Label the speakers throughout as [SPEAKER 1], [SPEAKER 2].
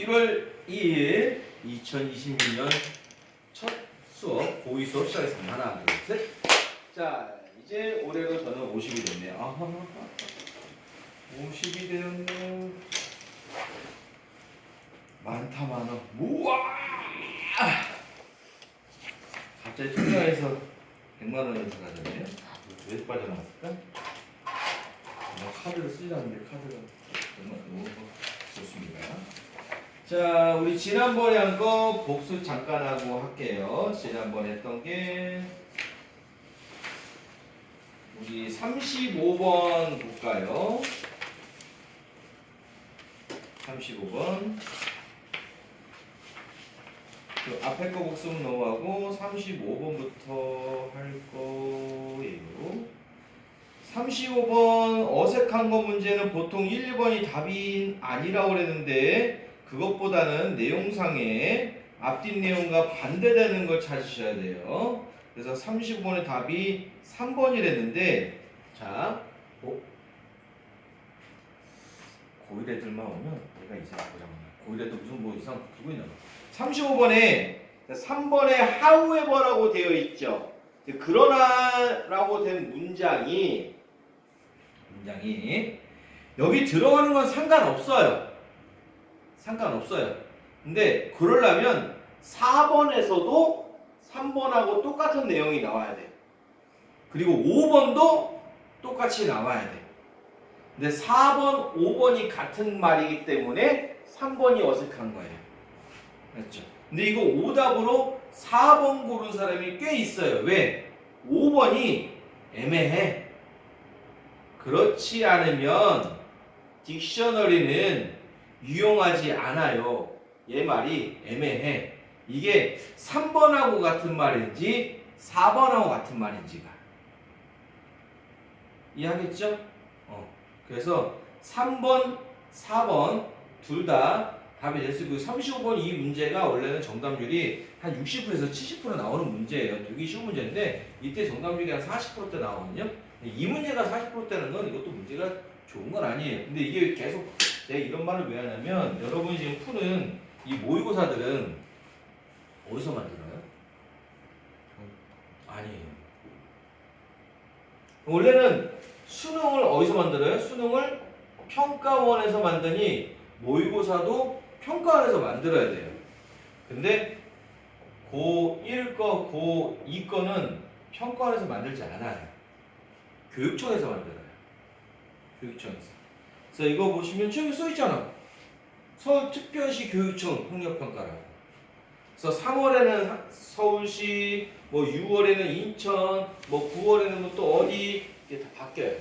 [SPEAKER 1] 1월 2일 2026년 첫 수업 고의 수업 시작했습니다. 하나, 둘, 셋. 자, 이제 올해로 저는 50이 됐네요. 아하, 50이 되었네. 많다 많아. 우와! 갑자기 통장에서 100만 원이 들어가졌네요. 왜 빠져나왔을까? 카드를 쓰지 않는데 카드가 너무 좋습니다. 자, 우리 지난번에 한 거 복습 잠깐 하고 할게요. 지난번에 했던 게 우리 35번 볼까요? 35번 그 앞에 거 복습 넘어가고 35번부터 할 거예요. 35번 어색한 거 문제는 보통 1, 2번이 답이 아니라고 그랬는데 그것보다는 내용상에 앞뒷 내용과 반대되는 걸 찾으셔야 돼요. 그래서 35번의 답이 3번이랬는데 자, 고1 애들만 오면 내가 이상하고 고1 애들 무슨 뭐 이상 두고 있나 봐. 35번에 3번에 however라고 되어 있죠. 그러나라고 된 문장이 여기 들어가는 건 상관없어요. 근데 그러려면 4번에서도 3번하고 똑같은 내용이 나와야 돼. 그리고 5번도 똑같이 나와야 돼. 근데 4번, 5번이 같은 말이기 때문에 3번이 어색한 거예요. 맞죠? 근데 이거 오답으로 4번 고른 사람이 꽤 있어요. 왜? 5번이 애매해. 그렇지 않으면 딕셔너리는 유용하지 않아요. 얘 말이 애매해. 이게 3번하고 같은 말인지 4번하고 같은 말인지가. 이해하겠죠? 그래서 3번, 4번 둘 다 답이 될 수 있고 35번 이 문제가 원래는 정답률이 한 60%에서 70% 나오는 문제예요. 되게 쉬운 문제인데 이때 정답률이 한 40%대 나오거든요. 이 문제가 40%대는 건 이것도 문제가 좋은 건 아니에요. 근데 이게 계속 제가 이런 말을 왜 하냐면 여러분이 지금 푸는 이 모의고사들은 어디서 만들어요? 아니에요. 원래는 수능을 어디서 만들어요? 수능을 평가원에서 만드니 모의고사도 평가원에서 만들어야 돼요. 근데 고1 거, 고2 거는 평가원에서 만들지 않아요. 교육청에서 만들어요. 교육청에서. 그래서 이거 보시면 저기 써있잖아. 서울특별시 교육청 학력평가라고. 그래서 3월에는 서울시, 뭐 6월에는 인천, 뭐 9월에는 또 어디 이게 다 바뀌어요.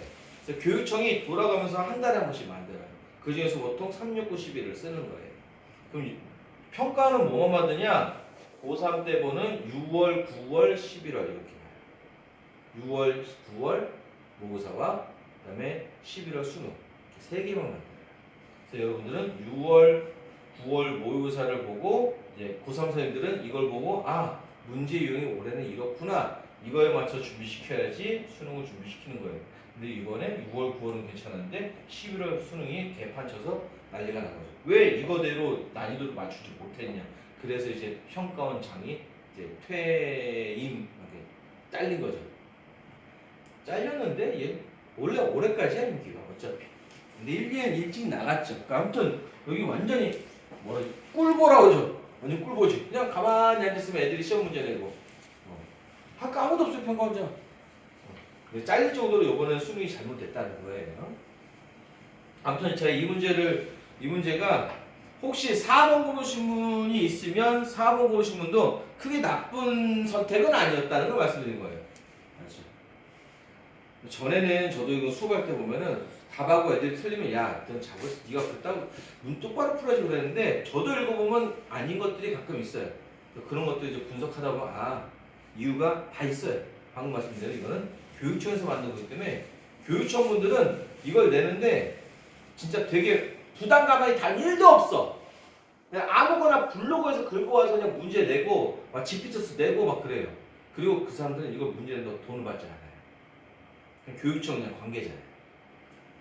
[SPEAKER 1] 그래서 교육청이 돌아가면서 한 달에 한 번씩 만들어요. 그 중에서 보통 3, 6, 9, 11을 쓰는 거예요. 그럼 평가는 뭐만 받느냐? 고3 때 보는 6월, 9월, 11월 이렇게 봐요. 6월, 9월 모의고사와 그 다음에 11월 수능 이렇게 세 개만 만들어요. 그래서 여러분들은 6월, 9월 모의고사를 보고 이제 고3 선생님들은 이걸 보고 아 문제 유형이 올해는 이렇구나 이거에 맞춰 준비시켜야지 수능을 준비시키는 거예요. 근데 이번에 6월, 9월은 괜찮은데 11월 수능이 개판 쳐서 난리가 난 거죠. 왜 이거대로 난이도를 맞추지 못했냐. 그래서 이제 평가원장이 이제 퇴임 잘린 거죠. 잘렸는데 얘 원래 올해까지야 임기가 어차피. 근데 1, 2년 일찍 나갔죠. 그러니까 아무튼 여기 완전히 뭐라 꿀보라 그러죠. 완전 꿀보지. 그냥 가만히 앉았으면 애들이 시험 문제 내고 학과 아무도 없어요 평가원장. 잘릴 정도로 이번에는 수능이 잘못됐다는 거예요. 아무튼 제가 이 문제가 혹시 4번 고르신 분이 있으면 4번 고르신 분도 크게 나쁜 선택은 아니었다는 걸 말씀드린 거예요. 알죠? 전에는 저도 이거 수업할 때 보면은 답하고 애들이 틀리면 야, 넌 잘못했어. 네가 그랬다고 문 똑바로 풀어야지 그랬는데 저도 읽어보면 아닌 것들이 가끔 있어요. 그런 것들 이제 분석하다 보면 아, 이유가 다 있어요. 방금 말씀드린 이거는 교육청에서 만든 거기 때문에 교육청 분들은 이걸 내는데 진짜 되게 부담감이 단 1도 없어. 그냥 아무거나 블로그에서 긁고 와서 그냥 문제 내고 막 GPT에서 내고 막 그래요. 그리고 그 사람들은 이걸 문제 낸다고 돈을 받지 않아요. 그냥 교육청 그냥 관계자예요.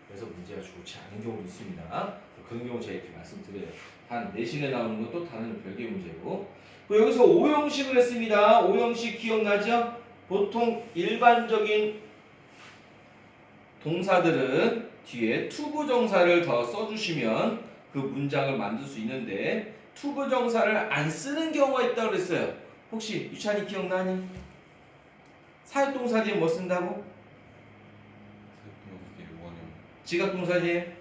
[SPEAKER 1] 그래서 문제가 좋지 않은 경우도 있습니다. 그런 경우 제가 이렇게 말씀드려요. 단 내신에 나오는 것도 다른 별개의 문제고. 그리고 여기서 오형식을 했습니다. 오형식 기억나죠? 보통 일반적인 동사들은 뒤에 투부정사를 더 써주시면 그 문장을 만들 수 있는데 투부정사를 안 쓰는 경우가 있다고 그랬어요. 혹시 유찬이 기억나니? 사역동사 뒤에 뭐 쓴다고?
[SPEAKER 2] 원형.
[SPEAKER 1] 지각동사 뒤에?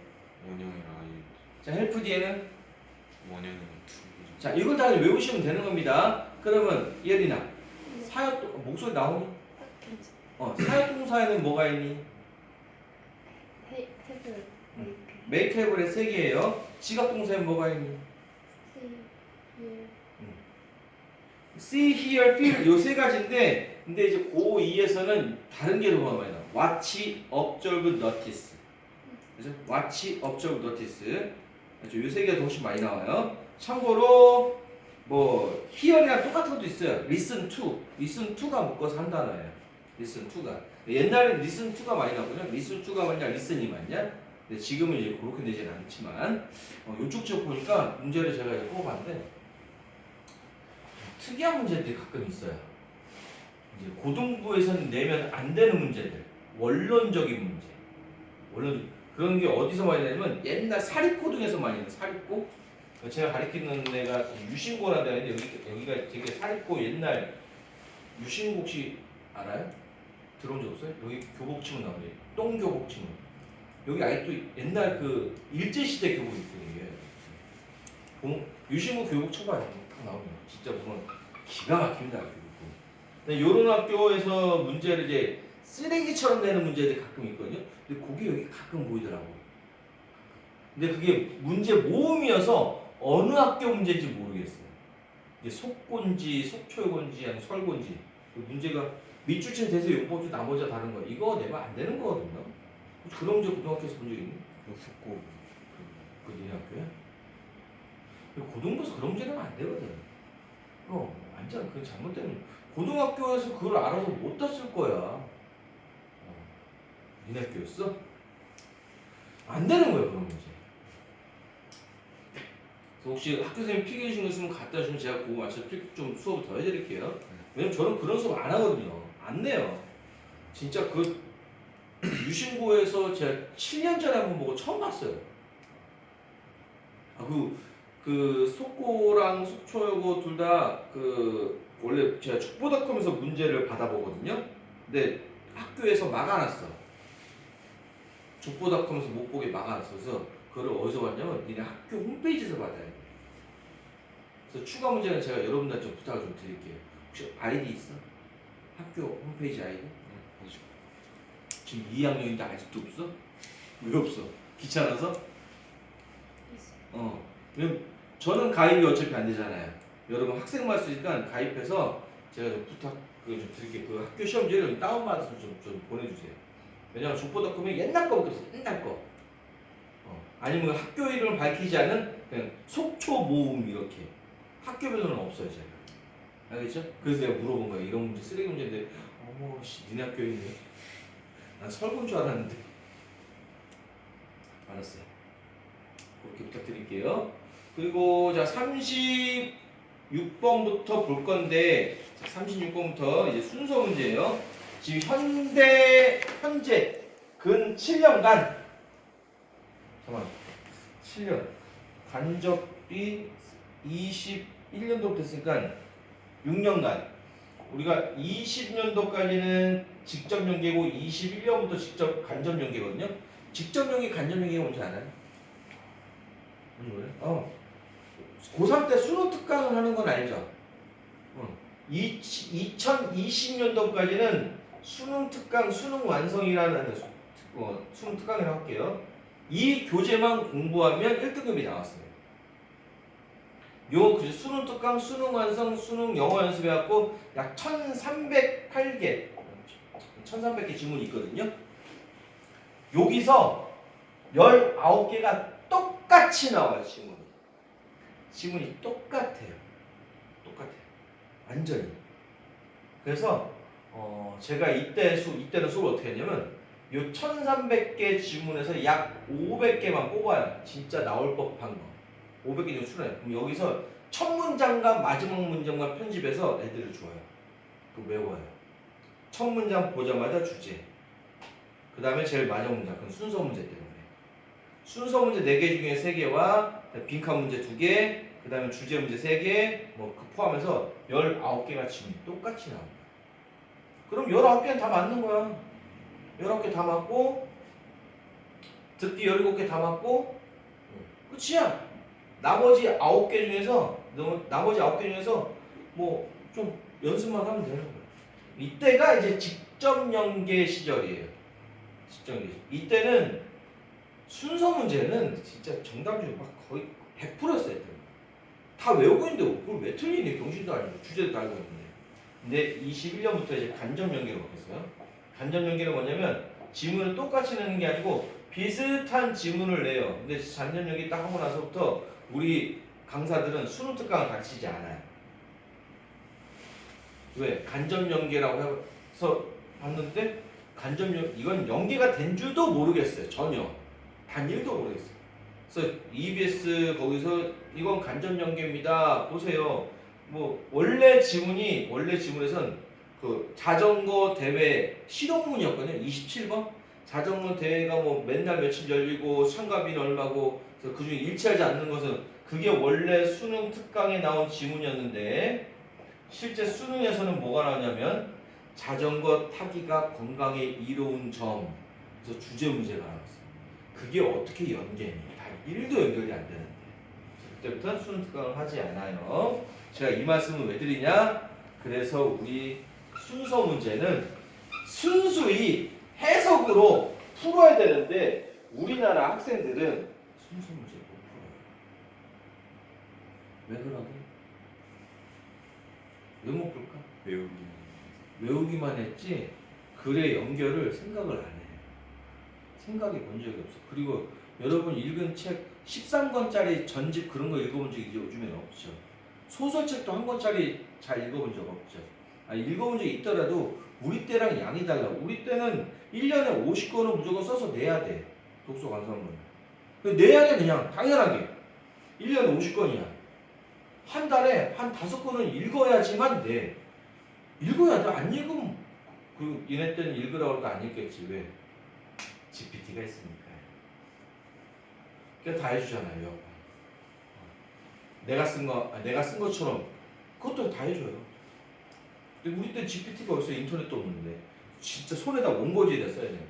[SPEAKER 2] 원형이랑 아이.
[SPEAKER 1] 자, 헬프 뒤에는?
[SPEAKER 2] 원형이랑 투.
[SPEAKER 1] 자, 이걸 다 외우시면 되는 겁니다. 그러면 예린아, 사역 목소리 나오니? 사역동사에는 뭐가 있니?
[SPEAKER 3] 탭을
[SPEAKER 1] make have의 세 개예요. 지각동사에는 뭐가 있니? see, hear, feel 요 세 가지인데, 근데 이제 고2에서는 다른 게 너무 많이 나와. watch, observe, notice. 그죠? watch, observe, notice. 요 세 개가 훨씬 많이 나와요. 참고로 뭐 hear이랑 똑같은 것도 있어요. listen to, listen to가 묶어서 한 단어예요. listen to가. 옛날에는 listen to가 많이 나왔거든요. listen to가 맞냐, listen이 맞냐? 근데 지금은 이제 그렇게 되지는 않지만 이쪽 지역 보니까 문제를 제가 이제 뽑아봤는데 특이한 문제들이 가끔 있어요. 이제 고등부에서는 내면 안 되는 문제들, 원론적인 문제. 그런 게 어디서 많이 나냐면 옛날 사립고등에서 많이 나요. 사립고. 제가 가르치는 데가 유신고라는 데인데 여기가 되게 사립고 옛날 유신고 혹시 알아요? 들어온 적 없어요? 여기 교복치문 나오죠. 똥교복치문. 여기 아직도 옛날 그 일제시대 교복이 있거든요. 유신고 교복 쳐봐요. 딱 나오면 진짜 보면 기가 막힙니다. 교복도. 근데 이런 학교에서 문제를 이제 쓰레기처럼 내는 문제들이 가끔 있거든요. 근데 그게 여기 가끔 보이더라고. 근데 그게 문제 모음이어서 어느 학교 문제인지 모르겠어요. 이게 속곤지, 속초곤지, 아니 설곤지. 그 문제가 밑줄친 대세 용법주 나머지가 다른 거. 이거 내면 안 되는 거거든요. 그런 문제 고등학교에서 본 적 있니?
[SPEAKER 2] 속고.
[SPEAKER 1] 그 니네 학교야? 고등부에서 그런 문제 내면 안 되거든. 완전 그 잘못되면 고등학교에서 그걸 알아서 못 땄을 거야. 니네 학교였어? 안 되는 거야 그런 문제. 그래서 혹시 학교 선생님 필기해 주신 거 있으면 갖다 주시면 제가 그거 맞춰서 좀 수업을 더 해드릴게요. 왜냐면 저는 그런 수업 안 하거든요. 안 내요. 진짜 그 유신고에서 제가 7년 전에 한번 보고 처음 봤어요. 그 속고랑 속초여고 둘 다 그 원래 제가 축보닷컴에서 문제를 받아보거든요. 근데 학교에서 막아놨어. 축보닷컴에서 못 보게 막아놨어. 그래서 그걸 어디서 봤냐면 니네 학교 홈페이지에서 받아야 돼. 그래서 추가 문제는 제가 여러분들 좀 부탁을 좀 드릴게요. 혹시 아이디 있어? 학교 홈페이지 아이디? 지금 2학년인데 아직도 없어? 왜 없어? 귀찮아서? 왜냐면 저는 가입이 어차피 안 되잖아요. 여러분 학생만 쓰니까 가입해서 제가 좀 부탁 좀 드릴게요. 그 학교 시험지를 다운받아서 좀 보내주세요. 왜냐면 족보닷컴에 옛날 거밖에 없어. 옛날 거. 아니면 학교 이름을 밝히지 않은 그냥 속초 모음 이렇게. 학교별로는 없어요 제가. 알겠죠? 그래서 내가 물어본 거예요. 이런 문제 쓰레기 문제인데 어머 씨 니네 학교에 있네. 난 설거인 줄 알았는데. 알았어요. 그렇게 부탁드릴게요. 그리고 자 36번부터 볼 건데 36번부터 이제 순서 문제예요. 지금 현재 근 7년간 7년 간접이 21년도부터 했으니까 6년간 우리가 20년도까지는 직접 연계고 21년부터 직접 간접 연계거든요. 직접 연계, 간접 연계가 뭔지 알아요? 고3 때 수능 특강을 하는 건 알죠? 2020년도까지는 수능 특강, 수능 완성이라는 수능 특강이라고 할게요. 이 교재만 공부하면 1등급이 나왔어요. 요 수능 특강, 수능 완성, 수능 영어 연습해갖고 약 1308개 1300개 지문이 있거든요. 여기서 19개가 똑같이 나와요. 지문이 똑같아요. 완전히. 그래서 제가 이때는 수업을 어떻게 했냐면 요 1300개 지문에서 약 500개만 뽑아요. 진짜 나올 법한 거. 500개 정도 출연해요. 그럼 여기서 첫 문장과 마지막 문장만 편집해서 애들을 줘요. 그 외워요. 첫 문장 보자마자 주제. 그 다음에 제일 마지막 문장. 그건 순서 문제 때문에. 순서 문제 4개 중에 3개와 빈칸 문제 2개, 그 다음에 주제 문제 3개, 뭐 그 포함해서 19개가 지금 똑같이 나옵니다. 그럼 19개는 다 맞는 거야. 19개 다 맞고, 듣기 17개 다 맞고, 끝이야. 나머지 9개 중에서, 뭐 좀 연습만 하면 되는 거야. 이때가 이제 직접 연계 시절이에요. 직접 연계 시절. 이때는 순서 문제는 진짜 정답률이 막 거의 100%였어요. 다 외우고 있는데 그걸 왜 틀리니? 병신도 아니고 주제도 알고 있는데. 근데 21년부터 이제 간접 연계로 바뀌었어요. 간접 연계는 뭐냐면 지문을 똑같이 내는 게 아니고 비슷한 지문을 내요. 근데 간접 연계 딱 하고 나서부터 우리 강사들은 수능 특강을 가르치지 않아요. 왜? 간접 연계라고 해서 봤는데 이건 연계가 된 줄도 모르겠어요. 전혀. 단 1도 모르겠어요. 그래서 EBS 거기서 이건 간접 연계입니다. 보세요. 뭐 원래 지문에선 그 자전거 대회 실용문이었거든요. 27번. 자전거 대회가 뭐 맨날 며칠 열리고 참가비는 얼마고 그래서 그중에 일치하지 않는 것은 그게 원래 수능 특강에 나온 지문이었는데 실제 수능에서는 뭐가 나오냐면 자전거 타기가 건강에 이로운 점. 그래서 주제 문제가 나왔어요. 그게 어떻게 연계니? 다 1도 연결이 안 되는데. 그때부터는 수능 특강을 하지 않아요. 제가 이 말씀을 왜 드리냐? 그래서 우리 순서 문제는 순수히 해석으로 풀어야 되는데 우리나라 학생들은 순서 문제 못 풀어요. 왜 그러니? 왜 못 풀까? 외우기만 했지 글의 연결을 생각을 안 해. 생각이 본 적이 없어. 그리고 여러분 읽은 책 13권짜리 전집 그런 거 읽어본 적이 요즘에는 없죠. 소설책도 한 권짜리 잘 읽어본 적 없죠. 읽어본 적이 있더라도 우리 때랑 양이 달라. 우리 때는 1년에 50권은 무조건 써서 내야 돼. 독서 감상문. 내야 돼 그냥 당연하게. 1년에 50권이야. 한 달에 한 5권은 읽어야지만 돼. 읽어야 돼. 안 읽으면 그 얘네 때는 읽으라고 해도 안 읽겠지. 왜? GPT가 있으니까. 그게 다 해주잖아요. 내가 쓴 것처럼 그것도 다 해줘요. 근데 우리 때 GPT가 어딨어? 인터넷도 없는데 진짜 손에다 원고지에다 써야 됩니다.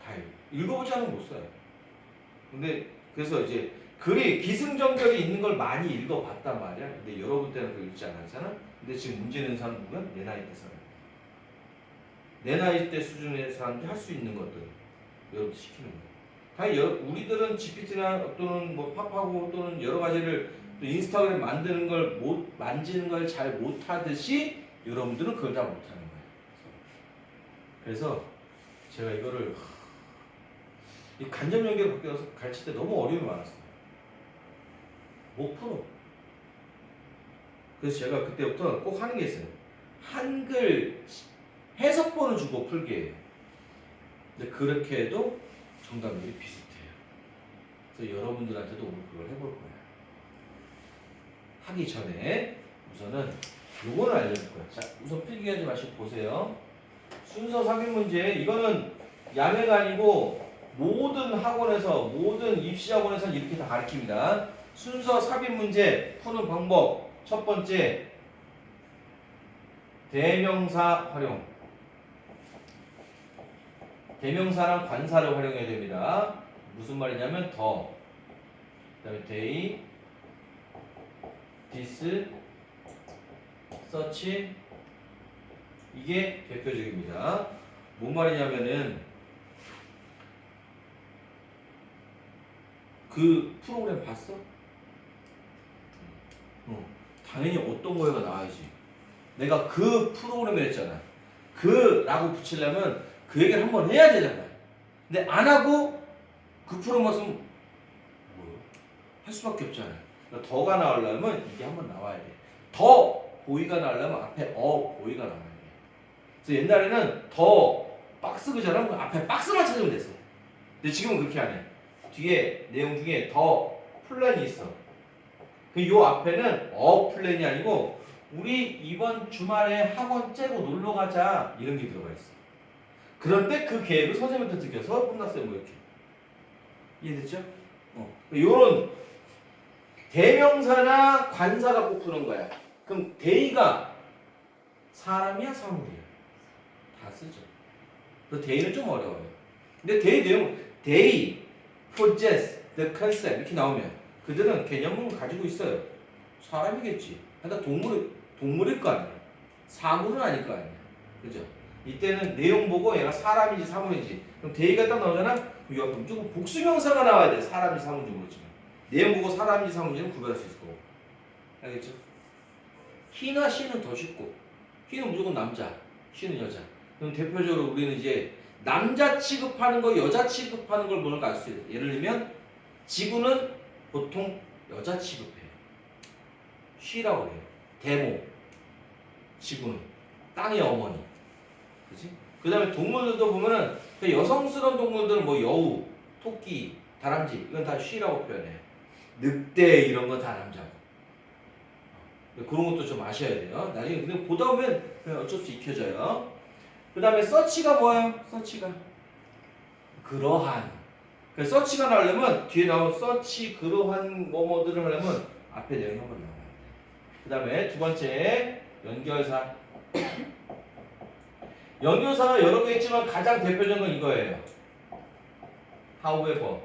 [SPEAKER 1] 다 읽어보지 않으면 못 써요. 근데 그래서 이제 글이 기승전결이 있는 걸 많이 읽어봤단 말이야. 근데 여러분 때는 그거 읽지 않았잖아. 근데 지금 문제 내는 사람 누구야? 내 나이 때 사람. 내 나이 때 수준의 사람들이 할 수 있는 것들 여러분 시키는 거야. 우리들은 GPT나 또는 뭐 팝하고 또는 여러 가지를 또 인스타그램 만드는 걸 만지는 걸 잘 못하듯이 여러분들은 그걸 다 못하는 거예요. 그래서 제가 이거를 이 간접 연계로 바뀌어서 가르칠 때 너무 어려움이 많았어요. 못 풀어. 그래서 제가 그때부터 꼭 하는 게 있어요. 한글 해석본을 주고 풀게 해요. 근데 그렇게 해도 정답률이 비슷해요. 그래서 여러분들한테도 오늘 그걸 해볼 거예요. 하기 전에 우선은 요거를 알려줄 거예요. 자, 우선 필기 하지 마시고 보세요. 순서 삽입 문제. 이거는 야매가 아니고 모든 학원에서 모든 입시 학원에서 이렇게 다 가르칩니다. 순서 삽입 문제 푸는 방법. 첫 번째 대명사 활용. 대명사랑 관사를 활용해야 됩니다. 무슨 말이냐면 더, 그다음에 they, this, such 이게 대표적입니다. 뭔 말이냐면은 그 프로그램 봤어? 당연히 어떤 거가 나와야지. 내가 그 프로그램을 했잖아. 그라고 붙이려면 그 얘기를 한번 해야 되잖아. 근데 안 하고 그 프로그램 왔으면 뭐요? 할 수밖에 없잖아. 그러니까 더가 나오려면 이게 한번 나와야 돼. 더 보이가 나오려면 앞에 보이가 나와야 돼. 그래서 옛날에는 더 박스 그잖아. 앞에 박스만 찾으면 됐어. 근데 지금은 그렇게 안 해. 뒤에 내용 중에 더 플랜이 있어. 요 앞에는 플랜이 아니고 우리 이번 주말에 학원 째고 놀러 가자 이런 게 들어가 있어. 그런데 그 계획을 선생님한테 들켜서 혼났어요. 뭐 이렇게. 이해됐죠? 요런 대명사나 관사가 꼭 푸는 거야. 그럼 데이가 사람이야 사물이야? 다 쓰죠. 그래서 데이는 좀 어려워요. 근데 데이 내용 데이, possess, the concept 이렇게 나오면 그들은 개념을 가지고 있어요. 사람이겠지. 그러니까 동물일 거 아니야. 사물은 아닐 거 아니야. 그죠? 이때는 내용 보고 얘가 사람인지 사물인지. 그럼 데이가 딱 나오잖아. 이 앞에 무조건 복수명사가 나와야 돼. 사람인지 사물인지 모르지만. 내용 보고 사람인지 사물인지는 구별할 수 있을 거고. 알겠죠? he나 she는 더 쉽고. he는 무조건 남자, she는 여자. 그럼 대표적으로 우리는 이제 남자 취급하는 거, 여자 취급하는 걸 뭔가 알 수 있어요. 예를 들면 지구는 보통 여자 취급해요. she라고 해요. 데모, 지구는 땅의 어머니. 그지? 그 다음에 동물들도 보면은 그 여성스러운 동물들은 뭐 여우, 토끼, 다람쥐 이건 다 she라고 표현해요. 늑대 이런 건 다 남자고. 그런 것도 좀 아셔야 돼요. 나중에 근데 보다 보면 그냥 어쩔 수 익혀져요. 그 다음에 서치가 뭐예요? 서치가 그러한. 그 서치가 나오려면 뒤에 나온 서치 그러한 뭐뭐들을 하려면 앞에 내용이 한번 나와요. 그 다음에 두 번째 연결사. 연결사가 여러 개 있지만 가장 대표적인 건 이거예요. however.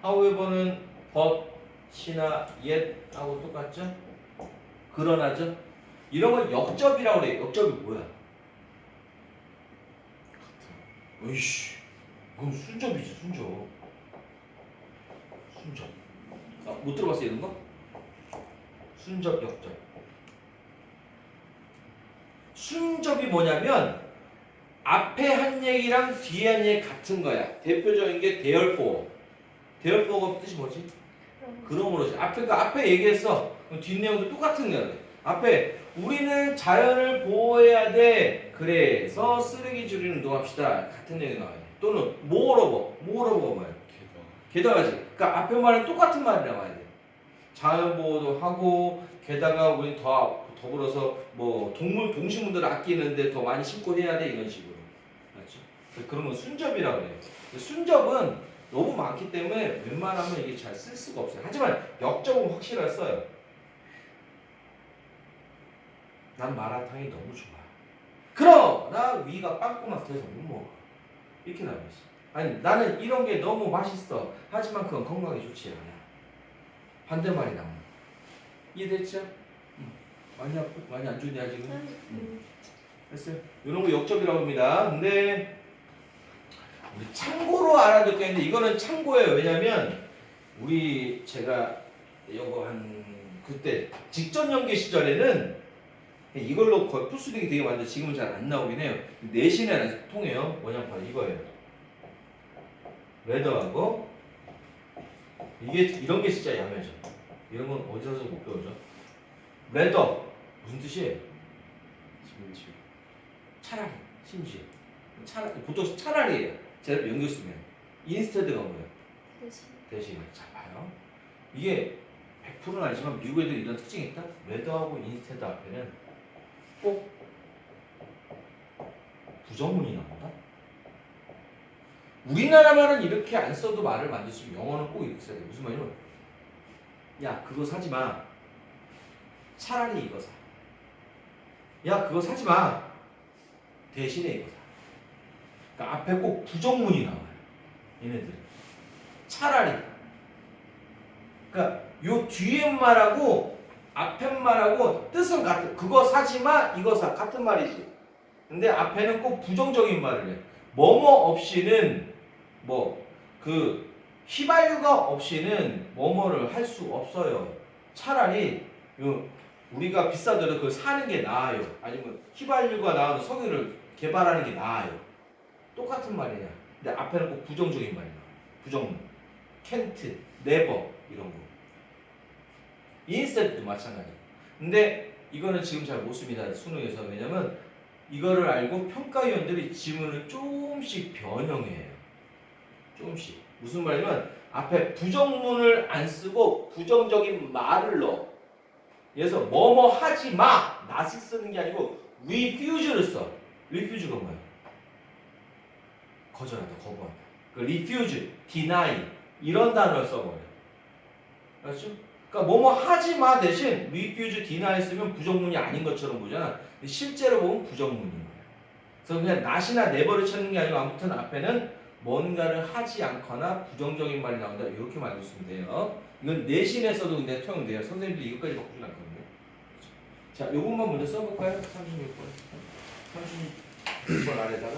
[SPEAKER 1] however는 but이나 yet하고 똑같죠? 그러나죠? 이런 건 역접이라고 그래요. 역접이 뭐야? 으이씨, 그건 순접이지, 순접. 순접. 못 들어봤어요, 이런 거? 순접, 역접. 순접이 뭐냐면 앞에 한 얘기랑 뒤에 한 얘기 같은 거야. 대표적인 게 대열보어. 대열보어가 뜻이 뭐지? 그러므로지. 앞에 얘기했어. 그럼 뒷내용도 똑같은 거야. 앞에 우리는 자연을 보호해야 돼. 그래서 쓰레기 줄이는 운동합시다. 같은 내용이 나와요. 또는 모어로버가 뭐예요? 게다가지. 그러니까 앞에 말은 똑같은 말이 나와야 돼. 자연 보호도 하고 게다가 우리는 더불어서 뭐 동물 동식물들 아끼는데 더 많이 심고 해야 돼 이런 식으로. 맞죠? 그런 건 순접이라고 해요. 순접은 너무 많기 때문에 웬만하면 이게 잘 쓸 수가 없어요. 하지만 역접은 확실하게 써요. 난 마라탕이 너무 좋아. 그러나 위가 빵꾸나서 더 이상 못 먹어. 이렇게 나와 있어. 아니 나는 이런 게 너무 맛있어. 하지만 그건 건강에 좋지 않아. 반대말이 나오는. 이해됐죠? 많이 안 좋냐 지금? 됐어요. 이런 거 역접이라고 합니다. 근데 우리 참고로 알아둘 게 있는데 이거는 참고예요. 왜냐면 제가 이거 한 그때 직전 연계 시절에는 이걸로 거의 풀수되기 되게 많은데 지금은 잘 안 나오긴 해요. 내신에 통해요. 원양판 이거예요. 레더하고 이게 이런 게 진짜 야매죠. 이런 건 어디서도 못 배우죠. 레더 무슨 뜻이에요?
[SPEAKER 2] 심지어
[SPEAKER 1] 차라리 심지어 보통 차라리예요. 제가 연결 쓰면 인스테드가 뭐예요? 대신. 자 봐요. 이게 100%는 아니지만 미국 애들이 이런 특징이 있다. 레더하고 인스테드 앞에는 꼭 부정문이 나온다. 우리나라 말은 이렇게 안 써도 말을 만들 수 있으면 영어는 꼭 이렇게 써야 돼. 무슨 말이냐면 야 그거 사지 마. 차라리 이거 사. 야 그거 사지 마. 대신에 이거 사. 그러니까 앞에 꼭 부정문이 나와요. 얘네들. 차라리. 그러니까 요 뒤에 말하고 앞에 말하고 뜻은 같은. 그거 사지 마. 이거 사. 같은 말이지. 근데 앞에는 꼭 부정적인 말을 해. 뭐뭐 없이는 휘발유가 없이는 뭐뭐를 할 수 없어요. 차라리 우리가 비싸더라도 그걸 사는 게 나아요. 아니면 휘발유가 나오는 석유를 개발하는 게 나아요. 똑같은 말이냐. 근데 앞에는 꼭 부정적인 말이 나와요. 부정문. can't, never 이런 거. instead도 마찬가지. 근데 이거는 지금 잘 못 씁니다. 수능에서. 왜냐면 이거를 알고 평가위원들이 지문을 조금씩 변형해요. 조금씩. 무슨 말이냐면 앞에 부정문을 안 쓰고 부정적인 말을 넣어. 그래서 뭐뭐 하지 마. not을 쓰는 게 아니고 refuse를 써. refuse가 뭐야? 거절하다, 거부하다. 그 refuse, deny 이런 단어를 써버려. 알았죠? 그러니까 뭐뭐 하지 마 대신 refuse, deny 쓰면 부정문이 아닌 것처럼 보잖아. 근데 실제로 보면 부정문인 거야. 그래서 그냥 not이나 never를 찾는 게 아니고 아무튼 앞에는 뭔가를 하지 않거나 부정적인 말이 나온다. 이렇게 말고 있으면 돼요. 이건 내신에서도 근데 통용돼요. 선생님들이 이것까지 바꾸진 않거든요. 자, 요것만 먼저 써볼까요? 36번. 36번 아래다가.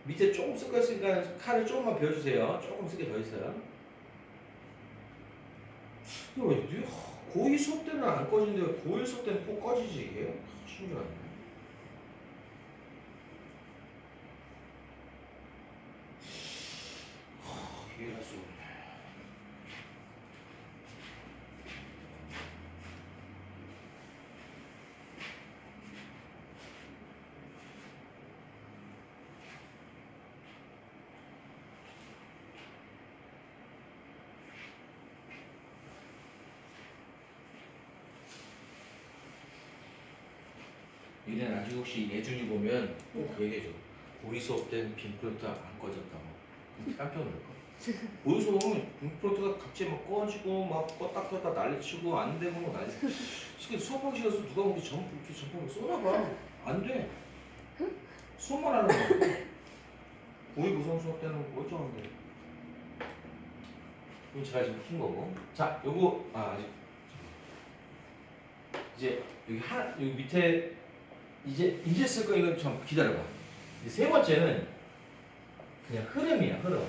[SPEAKER 1] 밑에 조금 쓸 거 있으니까 칼을 조금만 배워주세요. 조금 쓰게 더 있어요. 이거 왜 고2 수업 때는 안 꺼지는데 고1 수업 때는 꼭 꺼지지 이게? 신기하네. 이해할 수 없네. 이래 나중에 혹시 예준이 보면 꼭 그 얘기해줘. 고2 수업 때는 빔프로트 안 꺼졌다고. 깜짝 놀랄까? 고2 수업 보면 빔프로트가 갑자기 막 꺼지고 막 껐다 껐다 난리치고 안 되고 뭐 난리. 특히 수업하기 싫어서 누가 보기 이렇게 전파를 쏘나봐. 안 돼. 수업만 하는 거야. 고2 구성 수업 때는 멀쩡한데. 이건 제가 지금 킨 거고. 자, 요거 아직 이제 여기 밑에 이제 쓸 거 이건 좀 기다려봐. 세 번째는 그냥 흐름이야, 흐름.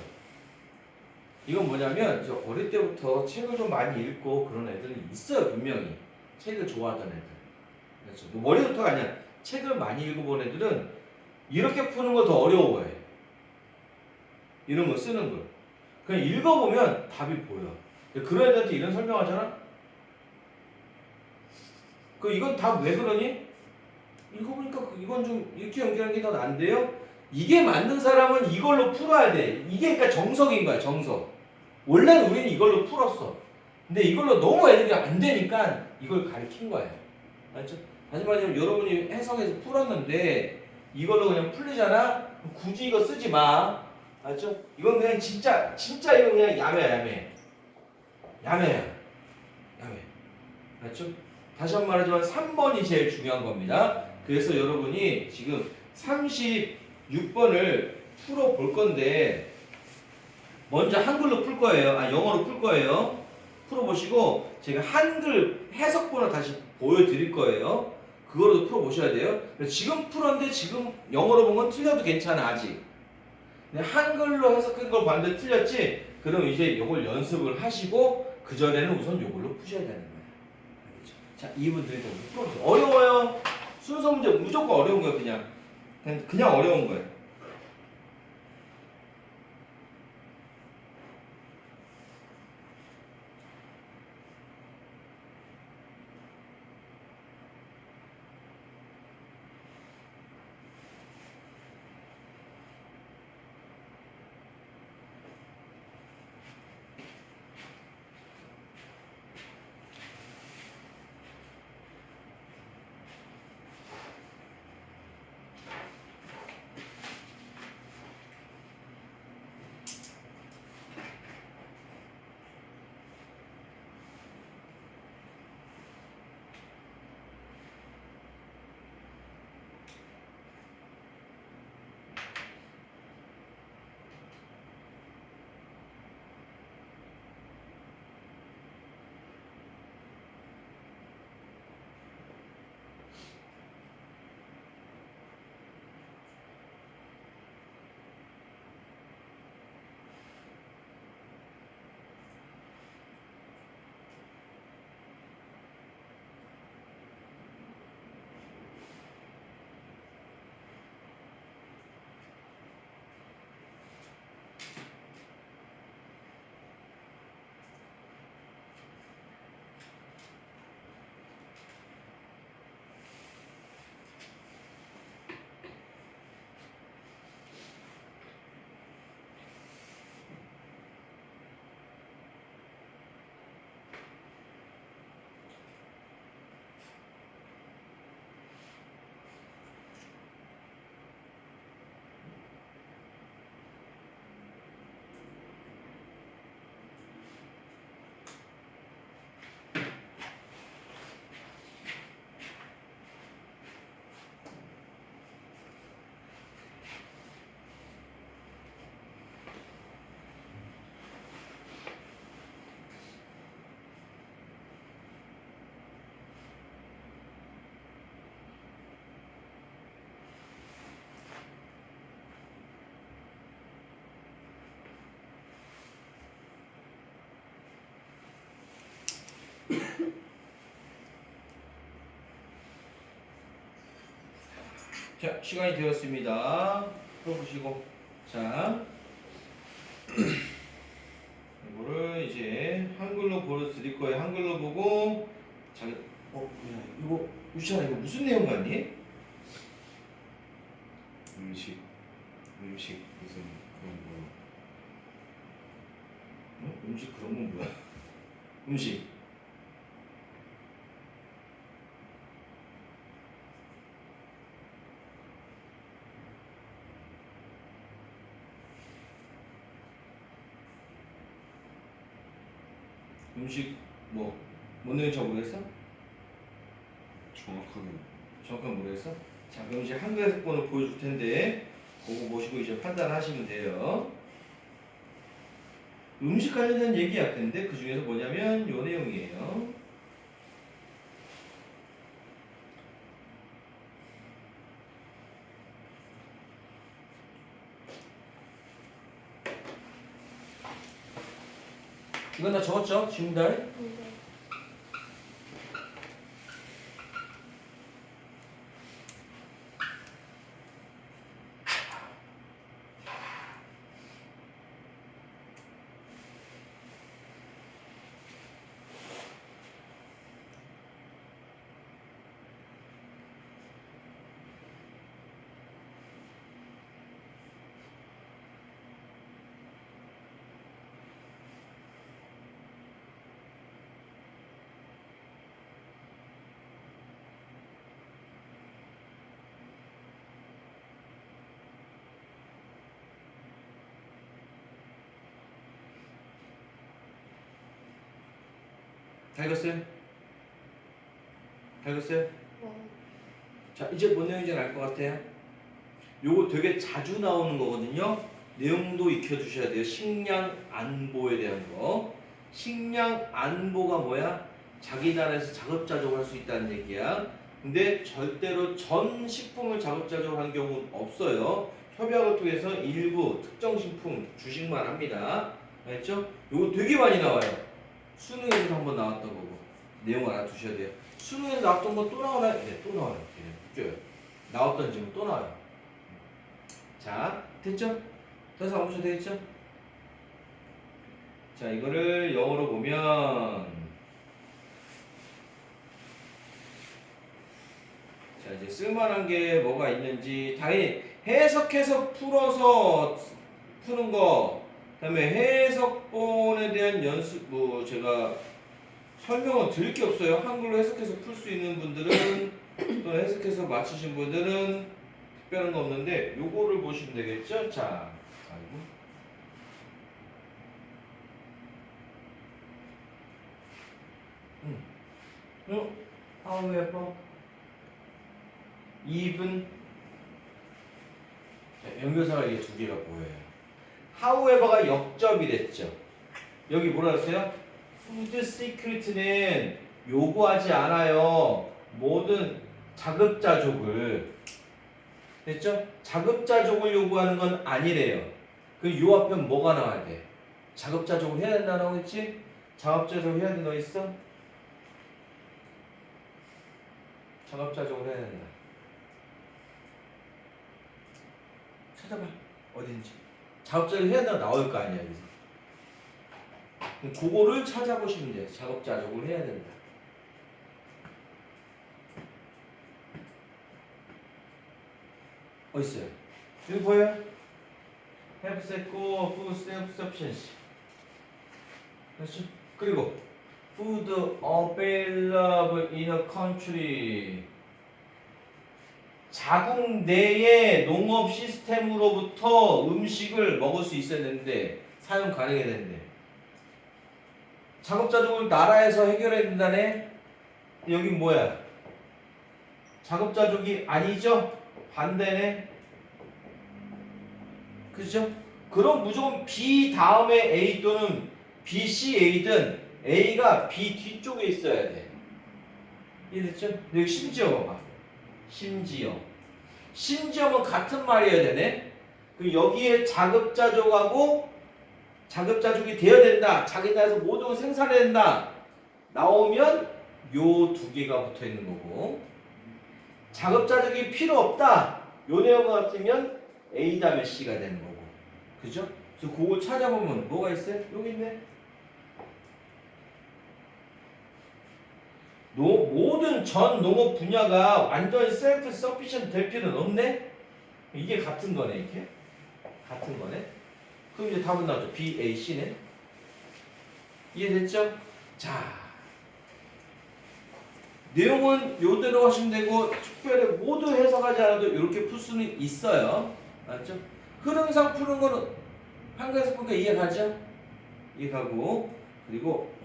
[SPEAKER 1] 이건 뭐냐면 이제 어릴 때부터 책을 좀 많이 읽고 그런 애들이 있어요, 분명히. 책을 좋아하던 애들. 그렇죠. 뭐 머리부터가 아니야. 책을 많이 읽어본 애들은 이렇게 푸는 거 더 어려워해. 이런 거 쓰는 걸. 그냥 읽어보면 답이 보여. 그런 애들한테 이런 설명하잖아? 이건 답 왜 그러니? 읽어보니까 이건 좀 이렇게 연결하는 게 더 난데요? 이게 맞는 사람은 이걸로 풀어야 돼. 이게 그러니까 정석인 거야, 정석. 원래는 우리는 이걸로 풀었어. 근데 이걸로 너무 애들이 안 되니까 이걸 가르친 거야. 알죠? 다시 말하면 여러분이 해석해서 풀었는데 이걸로 그냥 풀리잖아? 굳이 이거 쓰지 마. 알죠? 이건 그냥 진짜 이거 그냥 야매야, 야매. 야매야. 야매. 알죠? 다시 한 번 말하지만 3번이 제일 중요한 겁니다. 그래서 여러분이 지금 36번을 풀어볼 건데 먼저 한글로 풀 거예요. 영어로 풀 거예요. 풀어보시고 제가 한글 해석본을 다시 보여드릴 거예요. 그거로도 풀어보셔야 돼요. 지금 풀었는데 지금 영어로 본 건 틀려도 괜찮아 아직. 근데 한글로 해석한 걸 봤는데 틀렸지? 그럼 이제 이걸 연습을 하시고 그전에는 우선 이걸로 푸셔야 되는 거예요. 알겠죠? 자, 이분들이 좀 풀어보세요. 어려워요. 순서 문제 무조건 어려운 거예요. 그냥 어려운 거예요. 자, 시간이 되었습니다. 풀어보시고. 자, 이거를 이제 한글로 보여드릴 거예요. 한글로 보고, 자, 야, 이거, 유치아, 이거 무슨 내용 같니?
[SPEAKER 2] 음식 무슨 그런 거.
[SPEAKER 1] 음식 그런 건 뭐야? 음식. 음식 뭔 내용인지 모르겠어? 정확하게 모르겠어? 자, 그럼 이제 한글 해석본을 보여줄 텐데 그거 보시고 이제 판단하시면 돼요. 음식 관련된 얘기할 텐데 그 중에서 뭐냐면 요 내용이에요. 이건 다 적었죠? 지금달? 다 읽었어요? 다 읽었어요? 자, 이제 뭔 내용인지 알 것 같아요? 요거 되게 자주 나오는 거거든요. 내용도 익혀두셔야 돼요. 식량 안보에 대한 거. 식량 안보가 뭐야? 자기 나라에서 자급자족을 할 수 있다는 얘기야. 근데 절대로 전 식품을 자급자족을 하는 경우는 없어요. 협약을 통해서 일부 특정 식품 주식만 합니다. 알겠죠? 요거 되게 많이 나와요. 수능에서 한번 나왔던 거고. 내용 알아두셔야 돼요. 수능에서 나왔던 거 또 나오나요? 네, 또 나와요. 네, 웃겨요. 나왔던 질문 또 나와요. 자, 됐죠? 더 이상 없으셔도 되겠죠? 자, 이거를 영어로 보면 자, 이제 쓸만한 게 뭐가 있는지 당연히 해석해서 풀어서 푸는 거 그다음에 해석본에 대한 연습 제가 설명은 드릴 게 없어요. 한글로 해석해서 풀 수 있는 분들은 또는 해석해서 맞추신 분들은 특별한 거 없는데 요거를 보시면 되겠죠? 자, 아이고. however, even 자, 연결사가 이게 두 개가 보여요. however가 역접이 됐죠. 여기 뭐라 했어요? food secret는 요구하지 않아요. 모든 자급자족을 됐죠? 자급자족을 요구하는 건 아니래요. 그 요 앞에 뭐가 나와야 돼? 자급자족을 해야 된다고 했지? 자급자족을 해야 된다고 했어? 자급자족을 해야 된다. 찾아봐. 어딘지. 자급자족을 해야 된다고 나올 거 아니야. 여기서. 그거를 찾아보시면 돼요. 자급자족을 해야 된다. 어딨어요? 여기 보여요? have secure food self-sufficiency. 그렇죠? 그리고 food available in a country. 자국 내의 농업 시스템으로부터 음식을 먹을 수 있어야 되는데 사용 가능해야 되는데 자급자족을 나라에서 해결해야 된다네. 여긴 뭐야? 자급자족이 아니죠? 반대네. 그죠? 그럼 무조건 B 다음에 A 또는 B, C, A든 A가 B 뒤쪽에 있어야 돼. 이해됐죠? 여기 심지어 봐봐. 심지어면 같은 말이어야 되네. 그 여기에 자급자족하고 자급자족이 되어야 된다. 자기 나라에서 모든 걸 생산해야 된다. 나오면 요 두 개가 붙어 있는 거고 자급자족이 필요 없다. 요 내용 같으면 A 다음에 C가 되는 거고. 그죠? 그래서 그거 찾아보면 뭐가 있어요? 여기 있네. 모든 전 농업 분야가 완전히 셀프 서피션 될 필요는 없네. 이게 같은 거네, 이게. 같은 거네. 그럼 이제 답은 나오죠. B, A, C네. 이해됐죠? 자, 내용은 요대로 하시면 되고 특별히 모두 해석하지 않아도 이렇게 풀 수는 있어요. 맞죠? 흐름상 푸는 거는 한글에서 보니까 이해가죠? 이해가고 그리고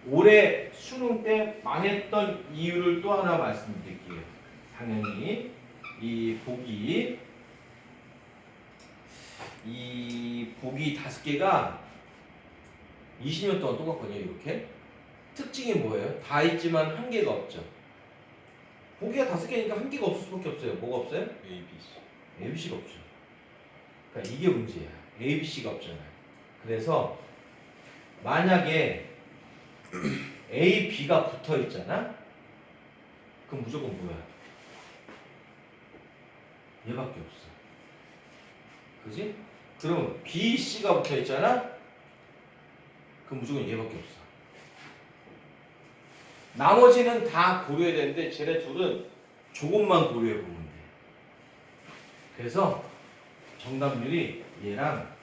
[SPEAKER 1] 올해 수능 때 망했던 이유를 또 하나 말씀드릴게요. 당연히 이 보기 5개가 20년 동안 똑같거든요. 이렇게 특징이 뭐예요? 다 있지만 한 개가 없죠. 보기가 5개니까 한 개가 없을 수밖에 없어요. 뭐가 없어요?
[SPEAKER 2] A, B, C.
[SPEAKER 1] ABC가 없죠. 그러니까 이게 문제야. ABC가 없잖아요. 그래서 만약에 A, B가 붙어 있잖아? 그럼 무조건 뭐야? 얘밖에 없어. 그지? 그럼 B, C가 붙어 있잖아? 그럼 무조건 얘밖에 없어. 나머지는 다 고려해야 되는데 쟤네 둘은 조금만 고려해 보면 돼. 그래서 정답률이 얘랑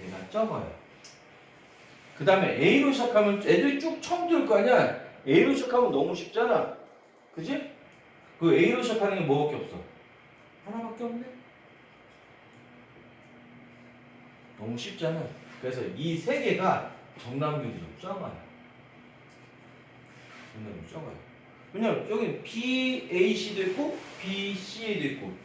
[SPEAKER 1] 얘가 적어요. 그 다음에 A로 시작하면 애들이 쭉 처음 들을 거 아니야? A로 시작하면 너무 쉽잖아. 그지? 그 A로 시작하는 게 뭐밖에 없어? 하나밖에 없네? 너무 쉽잖아. 그래서 이 세 개가 정답률이 좀 적어요. 정답률이 적어요. 왜냐면 여기 B, A, C도 있고 B, C에도 있고